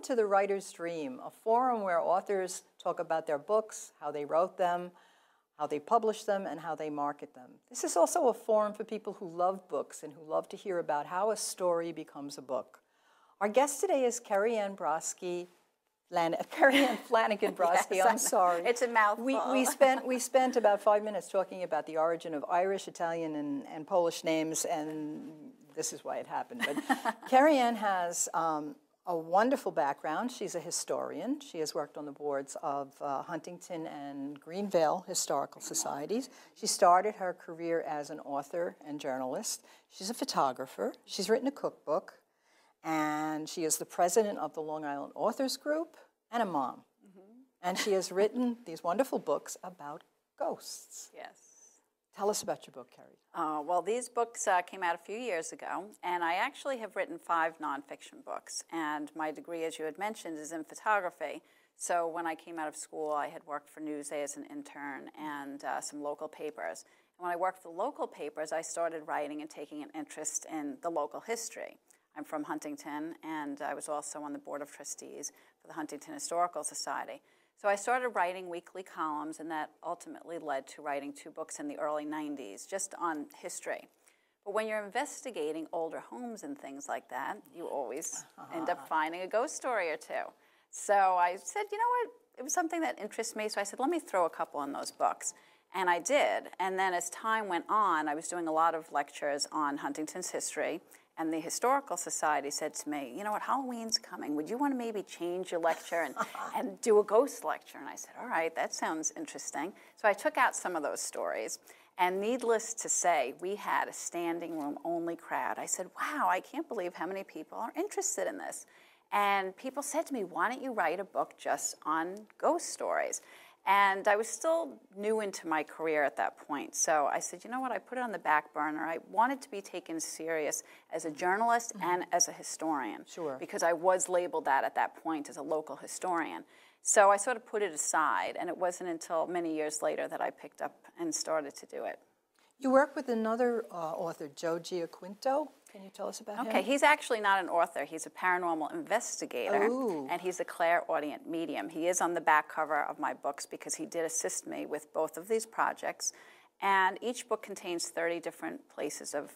to The Writer's Dream, a forum where authors talk about their books, how they wrote them, how they publish them, and how they market them. This is also a forum for people who love books and who love to hear about how a story becomes a book. Our guest today is KErriann Brosky, KErriann Flanagan Brosky. Yes, I'm sorry. It's a mouthful. We spent about 5 minutes talking about the origin of Irish, Italian, and Polish names, and this is why it happened. But KErriann has a wonderful background. She's a historian. She has worked on the boards of Huntington and Greenvale Historical Societies. She started her career as an author and journalist. She's a photographer. She's written a cookbook. And she is the president of the Long Island Authors Group and a mom. And she has written these wonderful books about ghosts. Yes. Tell us about your book, Kerry. Well, these books came out a few years ago, and I actually have written 5 nonfiction books. And my degree, as you had mentioned, is in photography. So when I came out of school, I had worked for Newsday as an intern and some local papers. And when I worked for local papers, I started writing and taking an interest in the local history. I'm from Huntington, and I was also on the Board of Trustees for the Huntington Historical Society. So I started writing weekly columns, and that ultimately led to writing 2 books in the early 90s, just on history. But when you're investigating older homes and things like that, you always end up finding a ghost story or 2. So I said, you know what, it was something that interests me, so I said, let me throw a couple in those books. And I did, and then as time went on, I was doing a lot of lectures on Huntington's history, and the Historical Society said to me, you know what, Halloween's coming. Would you want to maybe change your lecture and do a ghost lecture? And I said, all right, that sounds interesting. So I took out some of those stories. And needless to say, we had a standing room only crowd. I said, wow, I can't believe how many people are interested in this. And people said to me, why don't you write a book just on ghost stories? And I was still new into my career at that point. So I said, you know what, I put it on the back burner. I wanted to be taken serious as a journalist and as a historian. Sure. Because I was labeled that at that point as a local historian. So I sort of put it aside, and it wasn't until many years later that I picked up and started to do it. You work with another author, Joe Giaquinto. Can you tell us about him? Okay, he's actually not an author. He's a paranormal investigator, Ooh. and he's a clairaudient medium. He is on the back cover of my books because he did assist me with both of these projects. And each book contains 30 different places that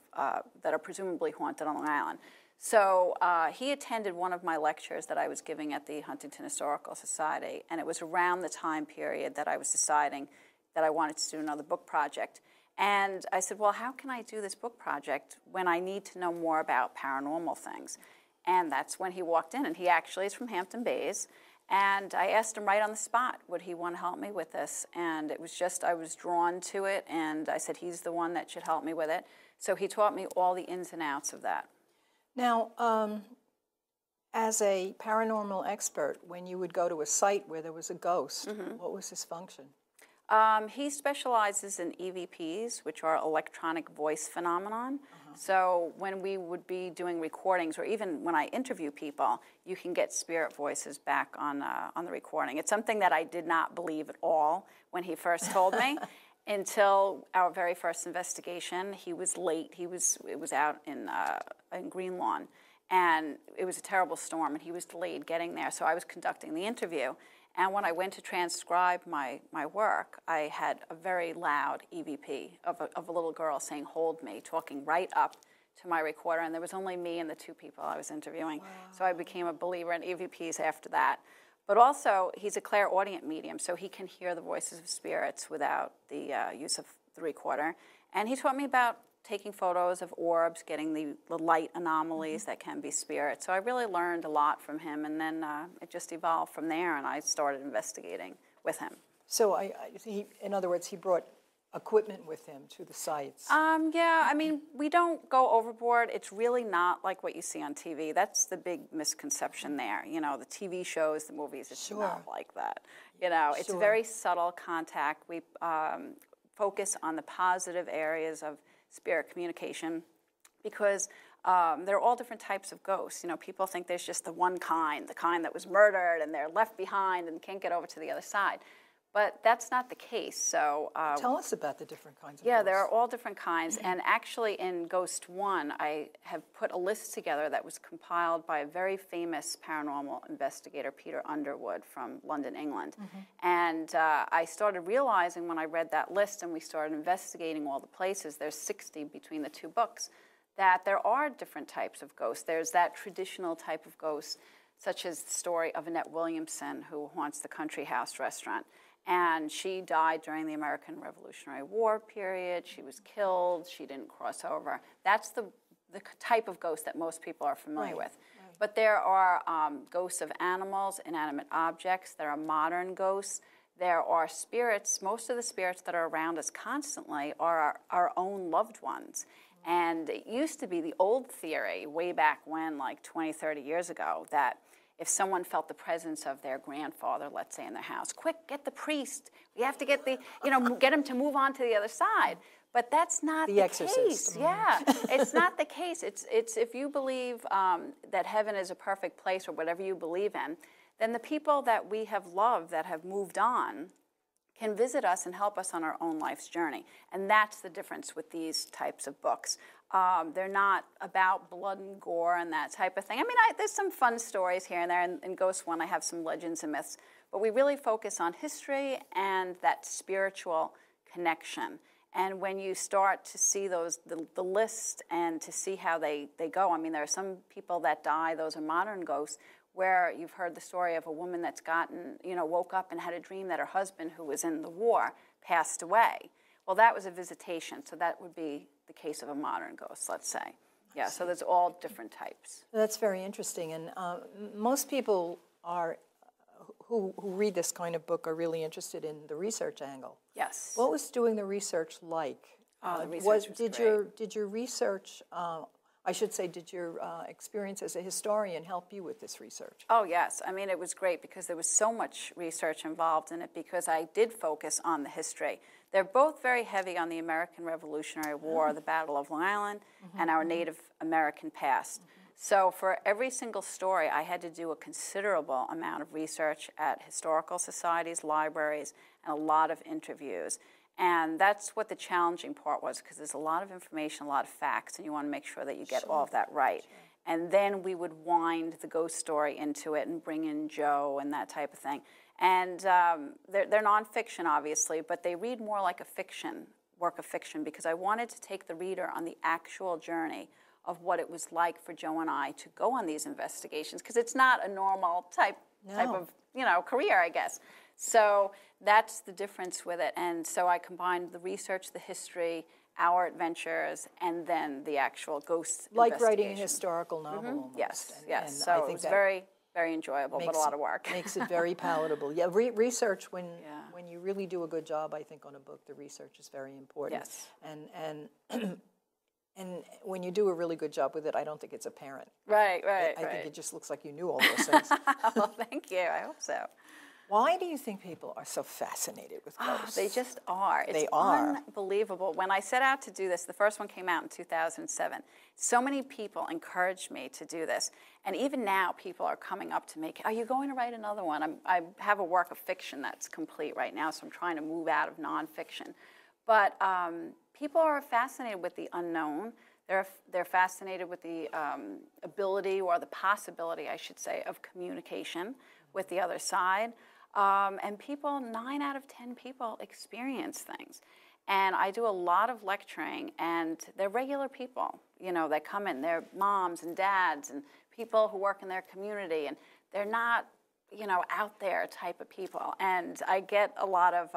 are presumably haunted on Long Island. So he attended one of my lectures that I was giving at the Huntington Historical Society, and it was around the time period that I was deciding that I wanted to do another book project. And I said, well, how can I do this book project when I need to know more about paranormal things? And that's when he walked in, and he actually is from Hampton Bays. And I asked him right on the spot, would he want to help me with this? And it was just, I was drawn to it, and I said, he's the one that should help me with it. So he taught me all the ins and outs of that. Now, as a paranormal expert, when you would go to a site where there was a ghost, what was his function? He specializes in EVPs, which are electronic voice phenomenon. So when we would be doing recordings, or even when I interview people, you can get spirit voices back on the recording. It's something that I did not believe at all when he first told me. Until our very first investigation, he was late. It was out in Green Lawn, and it was a terrible storm, and he was delayed getting there. So I was conducting the interview. And when I went to transcribe my work, I had a very loud EVP of a little girl saying, hold me, talking right up to my recorder. And there was only me and the 2 people I was interviewing. Wow. So I became a believer in EVPs after that. But also, he's a clairaudient medium, so he can hear the voices of spirits without the use of the recorder. And he taught me about taking photos of orbs, getting the light anomalies that can be spirits. So I really learned a lot from him, and then it just evolved from there, and I started investigating with him. So, in other words, he brought equipment with him to the sites? Yeah, I mean, we don't go overboard. It's really not like what you see on TV. That's the big misconception there. You know, the TV shows, the movies, it's not like that. You know, it's very subtle contact. We focus on the positive areas of spirit communication because there are all different types of ghosts. You know, people think there's just the one kind, the kind that was murdered and they're left behind and can't get over to the other side. But that's not the case. So tell us about the different kinds of yeah, ghosts. there are all different kinds. And actually in Ghost 1, I have put a list together that was compiled by a very famous paranormal investigator, Peter Underwood from London, England. And I started realizing when I read that list and we started investigating all the places, there's 60 between the two books, that there are different types of ghosts. There's that traditional type of ghost, such as the story of Annette Williamson, who haunts the Country House restaurant. And she died during the American Revolutionary War period. She was killed. She didn't cross over. That's the type of ghost that most people are familiar with. Right. But there are ghosts of animals, inanimate objects. There are modern ghosts. There are spirits. Most of the spirits that are around us constantly are our own loved ones. And it used to be the old theory way back when, like 20, 30 years ago, that if someone felt the presence of their grandfather, let's say, in their house, quick, get the priest. We have to get get him to move on to the other side. But that's not the case. Yeah, it's not the case. It's if you believe that heaven is a perfect place or whatever you believe in, then the people that we have loved that have moved on can visit us and help us on our own life's journey. And that's the difference with these types of books. They're not about blood and gore and that type of thing. I mean, there's some fun stories here and there. In Ghost 1, I have some legends and myths. But we really focus on history and that spiritual connection. And when you start to see the list and to see how they go, I mean, there are some people that die. Those are modern ghosts, where you've heard the story of a woman that's woke up and had a dream that her husband, who was in the war, passed away. Well, that was a visitation, so that would be the case of a modern ghost, let's say. Yeah, so there's all different types. That's very interesting, and most people who read this kind of book are really interested in the research angle. Yes. What was doing the research like? The research was great. Did your research, I should say, did your experience as a historian help you with this research? Oh, yes. I mean, it was great because there was so much research involved in it because I did focus on the history. They're both very heavy on the American Revolutionary War, the Battle of Long Island, and our Native American past. So for every single story, I had to do a considerable amount of research at historical societies, libraries, and a lot of interviews. And that's what the challenging part was, because there's a lot of information, a lot of facts, and you want to make sure that you get all of that right. Sure. And then we would wind the ghost story into it and bring in Joe and that type of thing. And they're nonfiction, obviously, but they read more like a work of fiction, because I wanted to take the reader on the actual journey of what it was like for Joe and I to go on these investigations, because it's not a normal type of career, I guess. So that's the difference with it. And so I combined the research, the history, our adventures, and then the actual ghost like writing a historical novel almost. Yes, and yes. So it was very, very enjoyable, but a lot of work. Makes it very palatable. Yeah, research, when you really do a good job, I think, on a book, the research is very important. Yes. And when you do a really good job with it, I don't think it's apparent. Right. I think it just looks like you knew all those things. Well, thank you. I hope so. Why do you think people are so fascinated with ghosts? They just are. It's unbelievable. When I set out to do this, the first one came out in 2007. So many people encouraged me to do this. And even now, people are coming up to me, are you going to write another one? I have a work of fiction that's complete right now, so I'm trying to move out of nonfiction. But people are fascinated with the unknown. They're fascinated with the ability, or the possibility, I should say, of communication with the other side. And 9 out of 10 people experience things. And I do a lot of lecturing, and they're regular people, that come in. They're moms and dads and people who work in their community, and they're not, out there type of people. And I get a lot of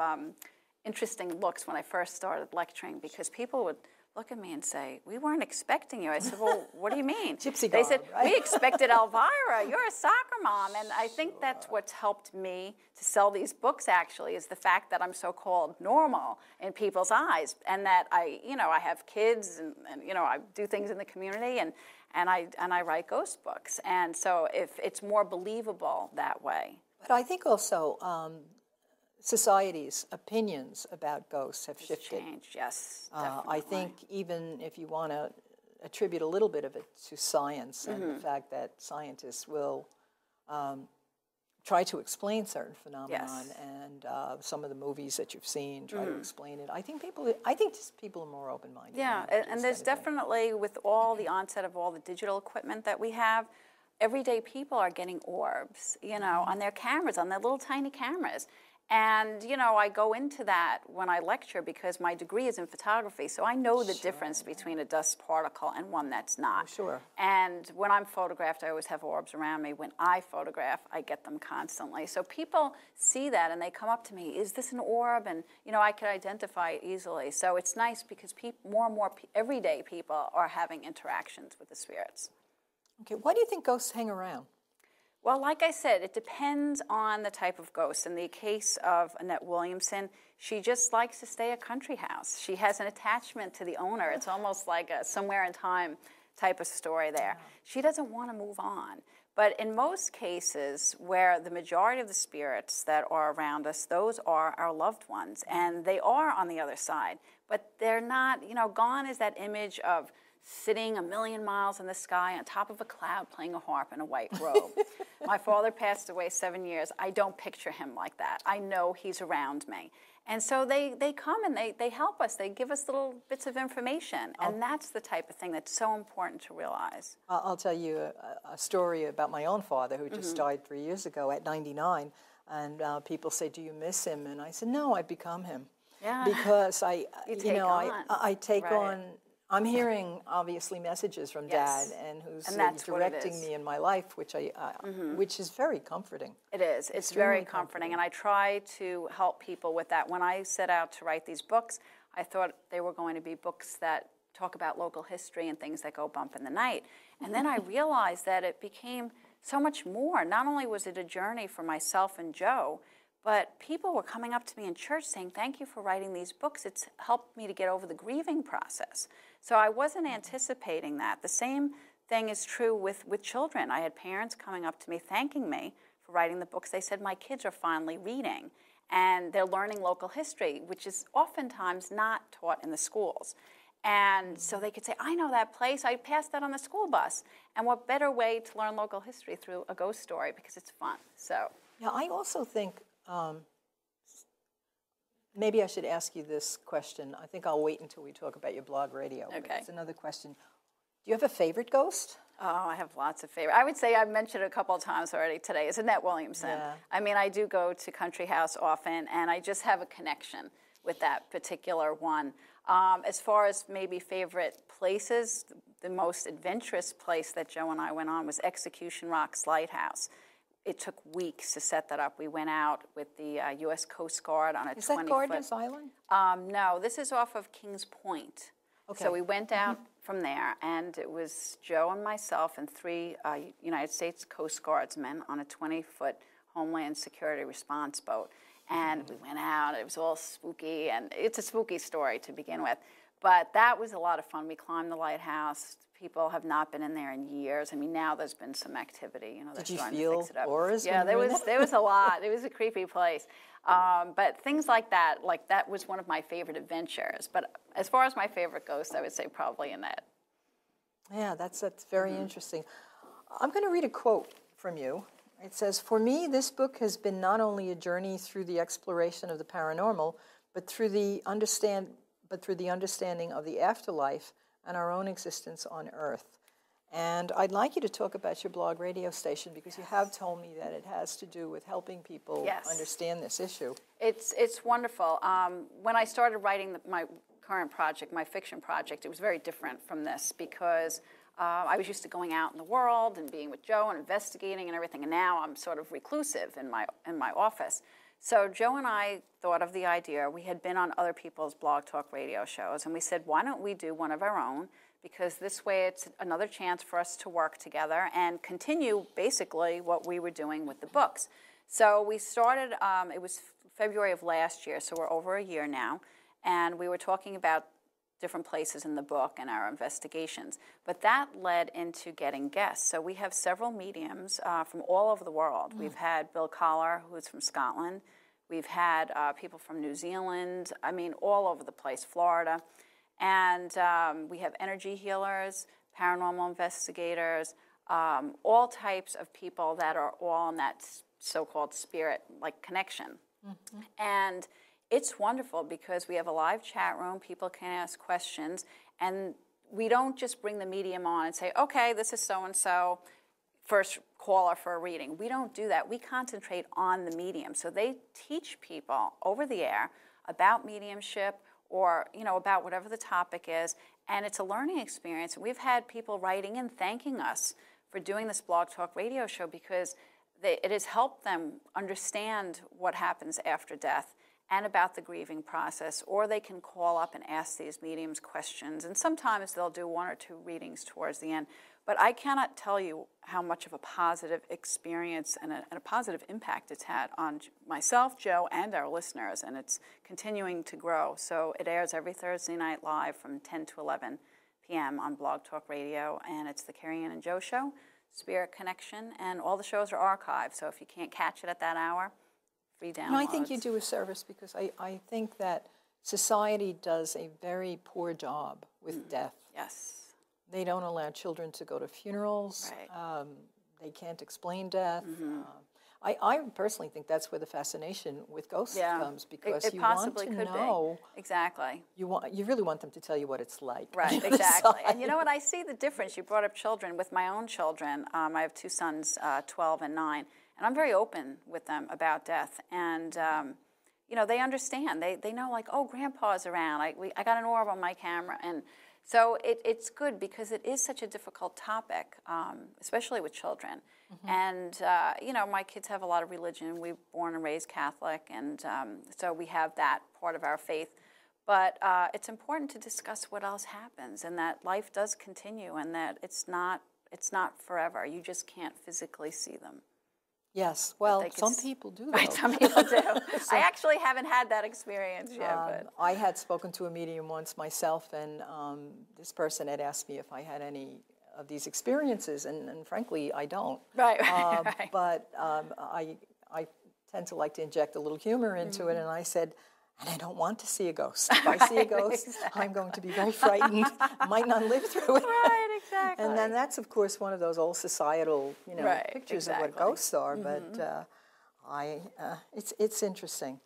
interesting looks when I first started lecturing, because people would look at me and say, we weren't expecting you. I said, well, what do you mean? Gypsy They said, right? We expected Elvira. You're a soccer mom. And I think that's what's helped me to sell these books, actually, is the fact that I'm so-called normal in people's eyes, and that I have kids, and I do things in the community, and I write ghost books. And so if it's more believable that way. But I think also society's opinions about ghosts have shifted. Changed, yes, I think even if you want to attribute a little bit of it to science and the fact that scientists will try to explain certain phenomenon, Yes. and some of the movies that you've seen try to explain it. I think just people are more open-minded. Yeah, now, and there's definitely, with all the onset of all the digital equipment that we have, everyday people are getting orbs, on their cameras, on their little tiny cameras. And, I go into that when I lecture because my degree is in photography, so I know the difference between a dust particle and one that's not. Sure. And when I'm photographed, I always have orbs around me. When I photograph, I get them constantly. So people see that and they come up to me, is this an orb? And, I can identify it easily. So it's nice because more and more everyday people are having interactions with the spirits. Okay, why do you think ghosts hang around? Well, like I said, it depends on the type of ghost. In the case of Annette Williamson, she just likes to stay at a country house. She has an attachment to the owner. It's almost like a somewhere in time type of story there. She doesn't want to move on. But in most cases, where the majority of the spirits that are around us, those are our loved ones. And they are on the other side. But they're not, gone is that image of sitting a million miles in the sky on top of a cloud playing a harp in a white robe. My father passed away 7 years. I don't picture him like that. I know he's around me. And so they come and they help us. They give us little bits of information. And that's the type of thing that's so important to realize. I'll tell you a story about my own father who just died 3 years ago at 99. And people say, do you miss him? And I said, no, I become him. Yeah. Because I take Right. on. I'm hearing obviously messages from Yes. Dad, and who's that's directing me in my life, which which is very comforting. It is. It's very comforting, and I try to help people with that. When I set out to write these books, I thought they were going to be books that talk about local history and things that go bump in the night. And then I realized that it became so much more. Not only was it a journey for myself and Joe, but people were coming up to me in church saying, thank you for writing these books. It's helped me to get over the grieving process. So I wasn't anticipating that. The same thing is true with children. I had parents coming up to me thanking me for writing the books. They said, my kids are finally reading, and they're learning local history, which is oftentimes not taught in the schools. And so they could say, I know that place. I passed that on the school bus. And what better way to learn local history through a ghost story, because it's fun. So Yeah, I also think maybe I should ask you this question. I think I'll wait until we talk about your blog radio. Okay. But it's another question. Do you have a favorite ghost? Oh, I have lots of favorites. I would say I've mentioned it a couple of times already today. Is Annette Williamson. Yeah. I mean, I do go to Country House often, and I just have a connection with that particular one. As far as maybe favorite places, the most adventurous place that Joe and I went on was Execution Rock's Lighthouse. It took weeks to set that up. We went out with the U.S. Coast Guard on a 20-foot... Is that Gardner's Island? No, this is off of Kings Point. Okay. So we went out from there, and it was Joe and myself and 3 United States Coast Guardsmen on a 20-foot Homeland Security response boat. And we went out. It was all spooky, and it's a spooky story to begin with. But that was a lot of fun. We climbed the lighthouse. People have not been in there in years. I mean, now there's been some activity. Did you feel auras? Yeah, there was a lot. It was a creepy place. But things like that was one of my favorite adventures. But as far as my favorite ghost, I would say probably Annette. Yeah, that's very interesting. I'm going to read a quote from you. It says, "For me, this book has been not only a journey through the exploration of the paranormal, but through the understanding of the afterlife and our own existence on Earth." And I'd like you to talk about your blog radio station, because you have told me that it has to do with helping people understand this issue. It's wonderful. When I started writing my current project, my fiction project, it was very different from this, because I was used to going out in the world and being with Joe and investigating and everything, and now I'm sort of reclusive in my office. So Joe and I thought of the idea. We had been on other people's blog talk radio shows, and we said, why don't we do one of our own? Because this way it's another chance for us to work together and continue basically what we were doing with the books. So we started, it was February of last year, so we're over a year now, and we were talking about different places in the book and our investigations. But that led into getting guests. So we have several mediums from all over the world. We've had Bill Collar, who's from Scotland. We've had people from New Zealand, I mean, all over the place, Florida. And we have energy healers, paranormal investigators, all types of people that are all in that so-called spirit, like connection. And it's wonderful because we have a live chat room, people can ask questions, and we don't just bring the medium on and say, okay, this is so-and-so, first caller for a reading. We don't do that. We concentrate on the medium. So they teach people over the air about mediumship or, about whatever the topic is, and it's a learning experience. We've had people writing in thanking us for doing this Blog Talk radio show because it has helped them understand what happens after death and about the grieving process, or they can call up and ask these mediums questions, and sometimes they'll do 1 or 2 readings towards the end. But I cannot tell you how much of a positive experience and a positive impact it's had on myself, Joe, and our listeners, and it's continuing to grow. So it airs every Thursday night live from 10 to 11 p.m. on Blog Talk Radio, and it's the KErriann and Joe Show, Spirit Connection, and all the shows are archived, so if you can't catch it at that hour, free downloads. And I think you do a service because I think that society does a very poor job with death. Yes. They don't allow children to go to funerals. Right. They can't explain death. I personally think that's where the fascination with ghosts comes, because you want to know. Exactly. You really want them to tell you what it's like. Right, exactly. And you know what? I see the difference. You brought up children. With my own children, I have 2 sons, 12 and 9, and I'm very open with them about death. And, they understand. They know, like, oh, Grandpa's around. I got an orb on my camera. And so it's good because it is such a difficult topic, especially with children. And, my kids have a lot of religion. We're born and raised Catholic, and so we have that part of our faith. But it's important to discuss what else happens, and that life does continue, and that it's not forever. You just can't physically see them. Yes, well, some people do, though. Right, some people do. I actually haven't had that experience yet. But I had spoken to a medium once myself, and this person had asked me if I had any of these experiences, and frankly, I don't. Right, right. But I tend to like to inject a little humor into it, and I said, and I don't want to see a ghost. If I see a ghost, I'm going to be very frightened, might not live through it. Right, exactly. And then that's, of course, one of those old societal, pictures of what ghosts are. But it's interesting.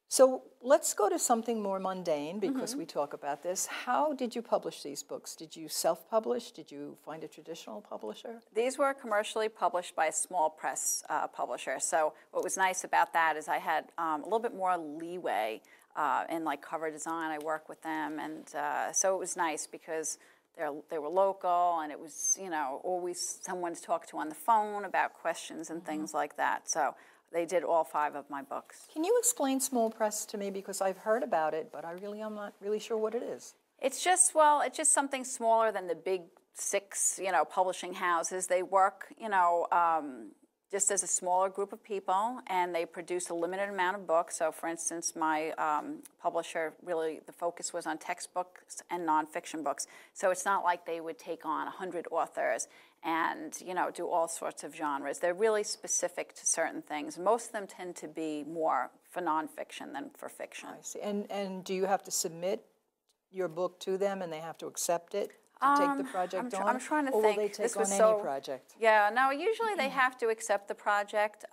So let's go to something more mundane, because we talk about this. How did you publish these books? Did you self-publish? Did you find a traditional publisher? These were commercially published by a small press publisher. So what was nice about that is I had a little bit more leeway in like cover design. I work with them, and so it was nice because they were local, and it was always someone to talk to on the phone about questions and things like that. So they did all 5 of my books. Can you explain small press to me? Because I've heard about it, but I'm not really sure what it is. It's just something smaller than the big 6, publishing houses. They work, just as a smaller group of people, and they produce a limited amount of books. So, for instance, my publisher, really the focus was on textbooks and nonfiction books. So it's not like they would take on 100 authors and, do all sorts of genres. They're really specific to certain things. Most of them tend to be more for nonfiction than for fiction. I see. And do you have to submit your book to them, and they have to accept it to take the project on? I'm trying to or think. Will they take on any project? Yeah, no, usually they have to accept the project.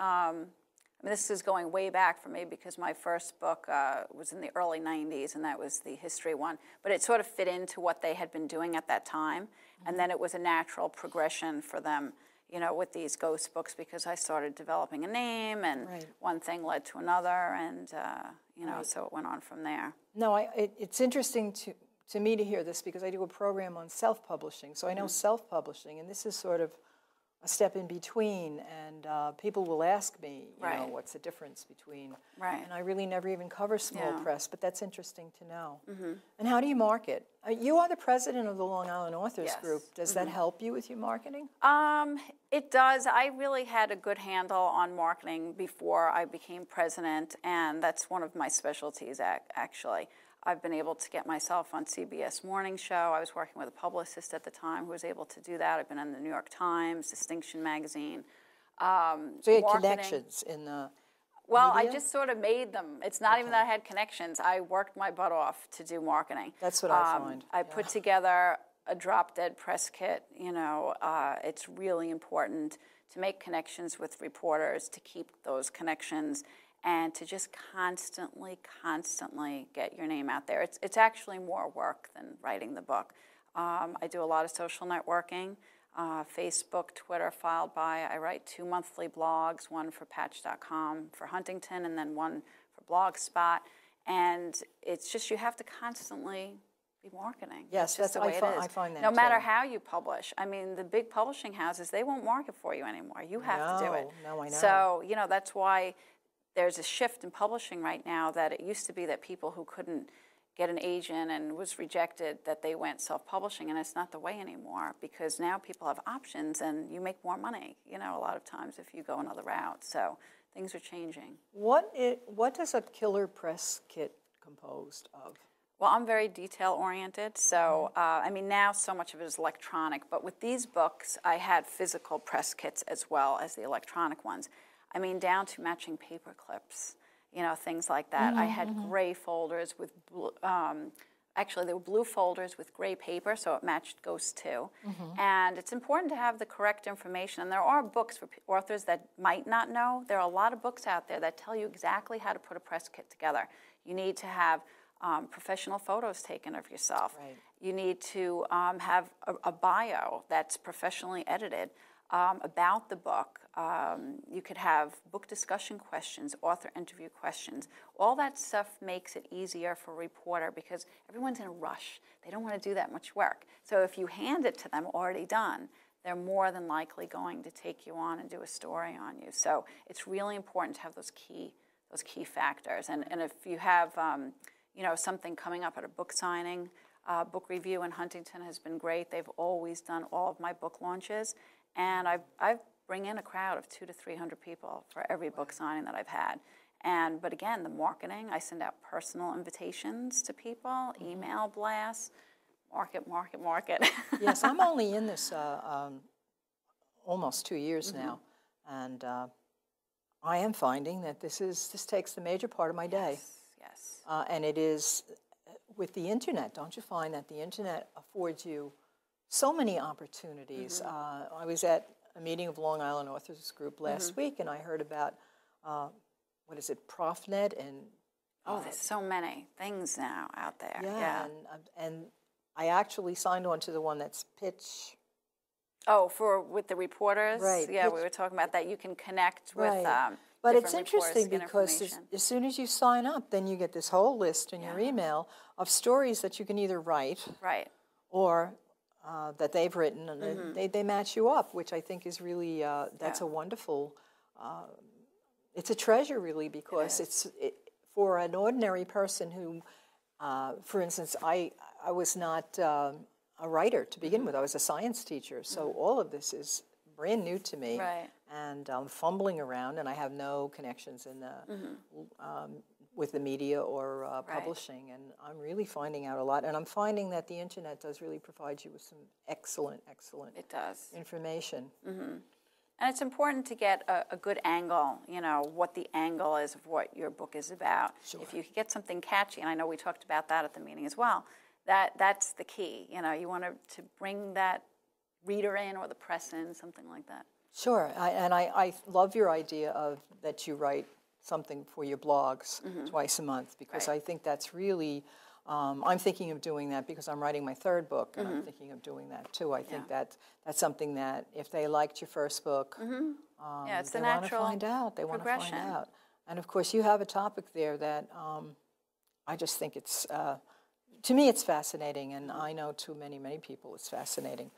This is going way back for me because my first book was in the early 90s, and that was the history one. But it sort of fit into what they had been doing at that time. And then it was a natural progression for them, with these ghost books, because I started developing a name, and one thing led to another, and, so it went on from there. No, it's interesting to me to hear this, because I do a program on self-publishing. So I know self-publishing, and this is sort of a step in between, and people will ask me, what's the difference between, and I really never even cover small press, but that's interesting to know. And how do you market? You are the president of the Long Island Authors Group. Does that help you with your marketing? It does. I really had a good handle on marketing before I became president, and that's one of my specialties, actually. I've been able to get myself on CBS Morning Show. I was working with a publicist at the time who was able to do that. I've been in the New York Times, Distinction Magazine. So you had connections in the Well, media? I just sort of made them. It's not even that I had connections. I worked my butt off to do marketing. That's what I find. I put together a drop-dead press kit. It's really important to make connections with reporters, to keep those connections, and to just constantly get your name out there. It's actually more work than writing the book. I do a lot of social networking, Facebook, Twitter, followed by, I write 2 monthly blogs, one for Patch.com for Huntington and then one for Blogspot. And it's just, you have to constantly be marketing. Yes, that's the way it is. I find that no matter too. how you publish. I mean, the big publishing houses, they won't market for you anymore. You have to do it. No, I know. So, that's why there's a shift in publishing right now, that it used to be that people who couldn't get an agent and was rejected, that they went self-publishing, and it's not the way anymore, because now people have options and you make more money, a lot of times if you go another route. So things are changing. What does a killer press kit composed of? Well, I'm very detail-oriented, so, now so much of it is electronic, but with these books, I had physical press kits as well as the electronic ones. Down to matching paper clips, things like that. I had gray folders with blue, actually, they were blue folders with gray paper, so it matched Ghost 2. And it's important to have the correct information. And there are books for authors that might not know. There are a lot of books out there that tell you exactly how to put a press kit together. You need to have professional photos taken of yourself. Right. You need to have a bio that's professionally edited about the book. You could have book discussion questions, author interview questions. All that stuff makes it easier for a reporter, because everyone's in a rush. They don't want to do that much work. So if you hand it to them already done, they're more than likely going to take you on and do a story on you. So it's really important to have those key factors. And if you have something coming up at a book signing, book review in Huntington has been great. They've always done all of my book launches. And I bring in a crowd of 200 to 300 people for every book signing that I've had. But again, the marketing, I send out personal invitations to people, email blasts, market. Yes, I'm only in this almost 2 years now, and I am finding that this takes the major part of my day. Yes. And it is with the internet. Don't you find that the internet affords you so many opportunities? I was at a meeting of Long Island Authors Group last week, and I heard about, ProfNet, and there's so many things now out there. Yeah. And I actually signed on to the one that's Pitch. Oh, with the reporters? Right. Yeah, we were talking about that. You can connect with but it's different interesting reporters, because as soon as you sign up, then you get this whole list in your email of stories that you can either write or that they've written, and they match you up, which I think is really, that's a wonderful, it's a treasure really, because it's for an ordinary person who, for instance, I was not a writer to begin with. I was a science teacher, so all of this is brand new to me, and I'm fumbling around, and I have no connections in the with the media or publishing, and I'm really finding out a lot. And I'm finding that the internet does really provide you with some excellent information. And it's important to get a good angle, what the angle is of what your book is about. Sure. If you get something catchy, and I know we talked about that at the meeting as well, that's the key. You want to bring that reader in or the press in, something like that. Sure, I love your idea of that you write something for your blogs twice a month, because I think that's really, I'm thinking of doing that because I'm writing my third book, and I'm thinking of doing that too. I think that's something that if they liked your first book, it's they the want to natural find out. They want to progression. find out. And of course, you have a topic there that I just think it's, to me, it's fascinating, and I know to many people it's fascinating.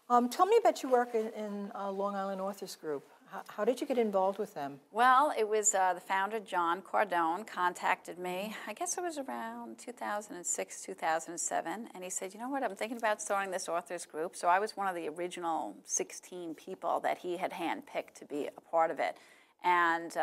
Tell me about your work in Long Island Authors Group. How did you get involved with them? Well, it was the founder, John Cardone, contacted me. I guess it was around 2006, 2007. And he said, you know what, I'm thinking about starting this authors group. So I was one of the original 16 people that he had handpicked to be a part of it. And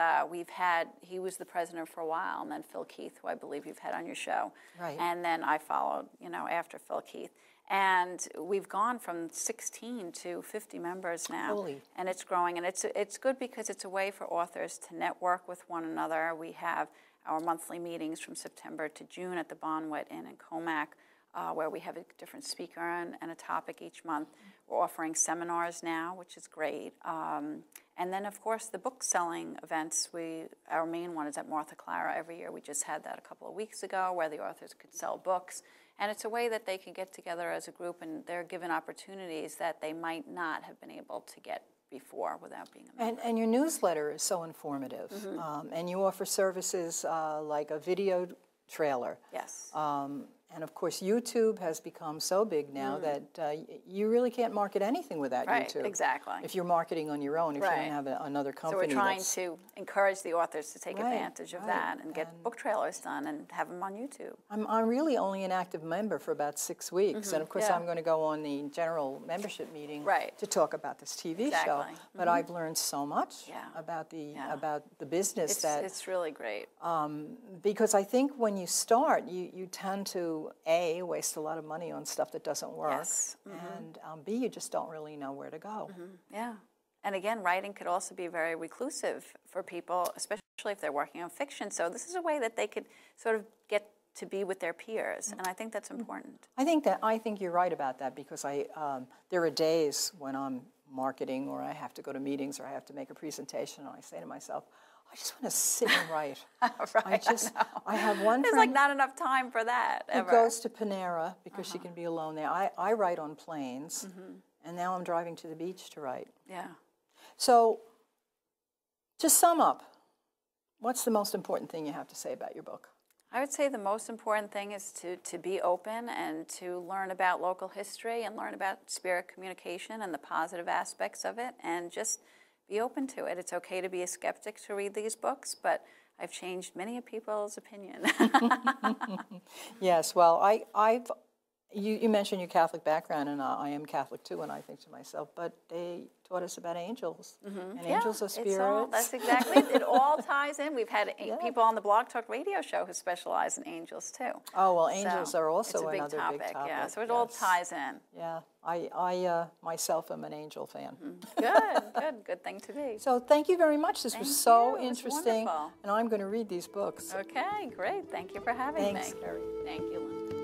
he was the president for a while, and then Phil Keith, who I believe you've had on your show. Right. And then I followed, after Phil Keith. And we've gone from 16 to 50 members now. Holy. And it's growing. And it's good because it's a way for authors to network with one another. We have our monthly meetings from September to June at the Bonwit Inn in Comac. where we have a different speaker and a topic each month. We're offering seminars now, which is great. And then, of course, the book selling events. Our main one is at Martha Clara every year. We just had that a couple of weeks ago, where the authors could sell books. And it's a way that they can get together as a group, and they're given opportunities that they might not have been able to get before without being a member. And your newsletter is so informative. And you offer services like a video trailer. Yes. And of course, YouTube has become so big now that you really can't market anything without YouTube. Right, exactly. If you're marketing on your own, if you don't have another company. So we're trying to encourage the authors to take advantage of that and get book trailers done and have them on YouTube. I'm really only an active member for about 6 weeks. And of course, I'm going to go on the general membership meeting to talk about this TV show. But I've learned so much about the business it's really great. Because I think when you start, you tend to waste a lot of money on stuff that doesn't work, and B, you just don't really know where to go. Yeah, and again, writing could also be very reclusive for people, especially if they're working on fiction. So this is a way that they could sort of get to be with their peers, and I think that's important. I think you're right about that, because there are days when I'm marketing, or I have to go to meetings, or I have to make a presentation, and I say to myself, I just want to sit and write. I have one There's friend like not enough time for that ever. who goes to Panera because she can be alone there. I write on planes, and now I'm driving to the beach to write. Yeah. So, to sum up, what's the most important thing you have to say about your book? I would say the most important thing is to be open and to learn about local history and learn about spirit communication and the positive aspects of it, and just be open to it. It's okay to be a skeptic to read these books, but I've changed many of people's opinion. Yes, well, you mentioned your Catholic background, and I am Catholic too, and I think to myself, but they taught us about angels, and angels are spirits. That's exactly it. It all ties in. We've had people on the Blog Talk radio show who specialize in angels too. Oh, well, angels are also it's a another big topic. Yeah, so it all ties in. Yeah, I myself am an angel fan. Good thing to be. So thank you very much. This was so interesting, wonderful. and I'm going to read these books. Okay, great. Thank you for having me. Thanks, Kerri. Thank you, Linda.